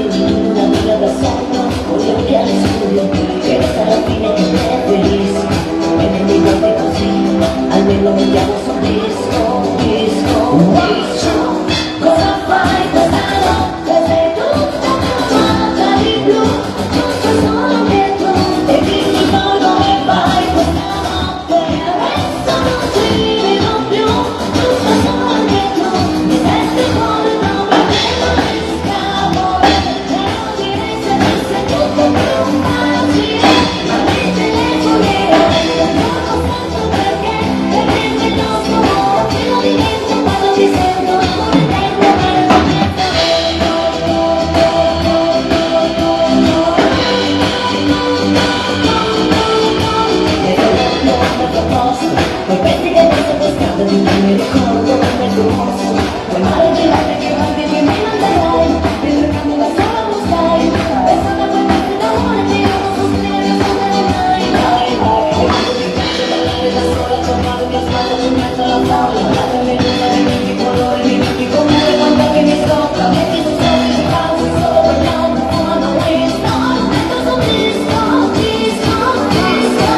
una vita da sogno, con gli occhiali scuri, che resta alla fine che è bellissimo, e non mi guardi così, almeno vediamo sul disco, disco. Cosa fai questa notte? Sei tutta chiamata di blu, tutto solo che tu, e dimmi poi dove vai questa notte, adesso non ci vedo più, tutto solo che tu, mi senti fuori proprio dentro di scavo, e non direi se fosse tutto più facile, ma mi telefoni e non lo sento perché, e dimmi dopo, che non divento quando ti sento, come tempo per la mia poi pensi che adesso pescato di me mi ricordo come tu posso, quel mare girate che guardi che mi manderai, ricercando da sola tu stai, pensando a quel tempo d'amore che io non sostenere mai, vai, e quando ti piace ballare da sola, tornare mia spalla ci metto la tavola, datemi luna, dimentichi i colori, dimentichi come quando che mi scopra, metti su sopra in casa, solo per l'altro, fumando questo, metto su disco, disco, disco,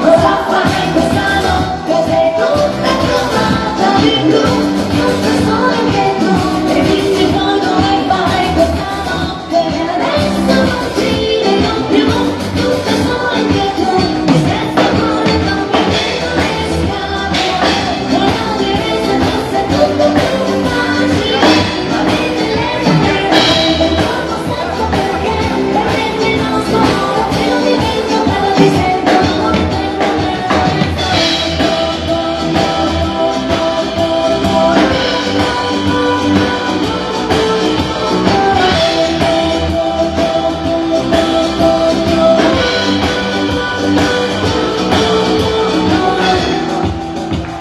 cosa fai questa notte? Sei tutta chiamata di blu, tutto solo che tu, e dici poi dove vai questa notte, adesso non ci vedo più, tutto solo che tu, mi sento fuori completamente le scale, non direi se fosse tutto più facile, ma mi telefonerai, non lo sento perché, perché non sono, che non divento quando ti sento, come tempo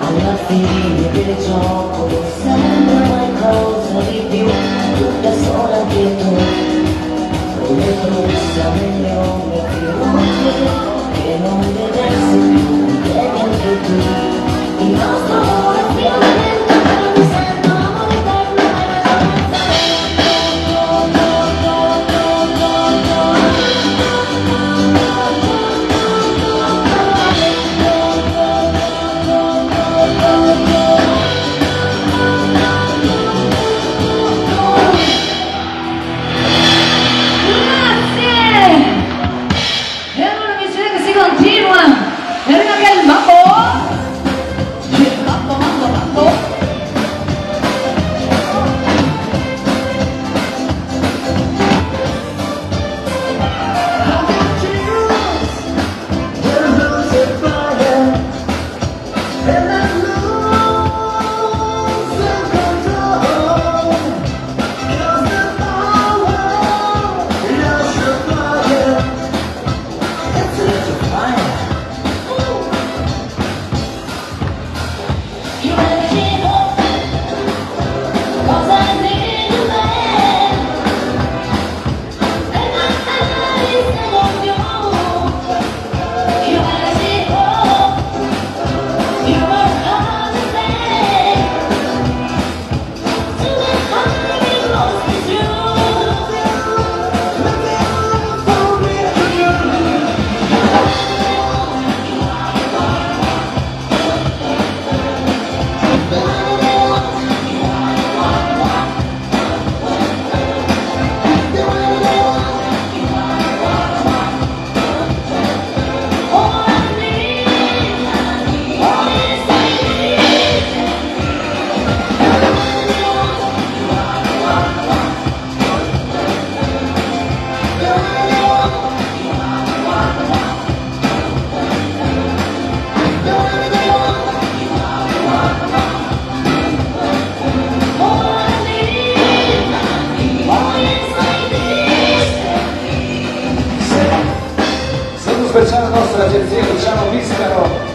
alla fine del gioco sembra qualcosa di più, tutta sola che tu, volevo stare nelle ombre più che non vedessi più, devi anche tu, il nostro amore finalmente non mi sento amore eterno, e allora mi dice che si continua, e arriva che il mambo, mambo. Speciale nostra agenzia Luciano Viscaro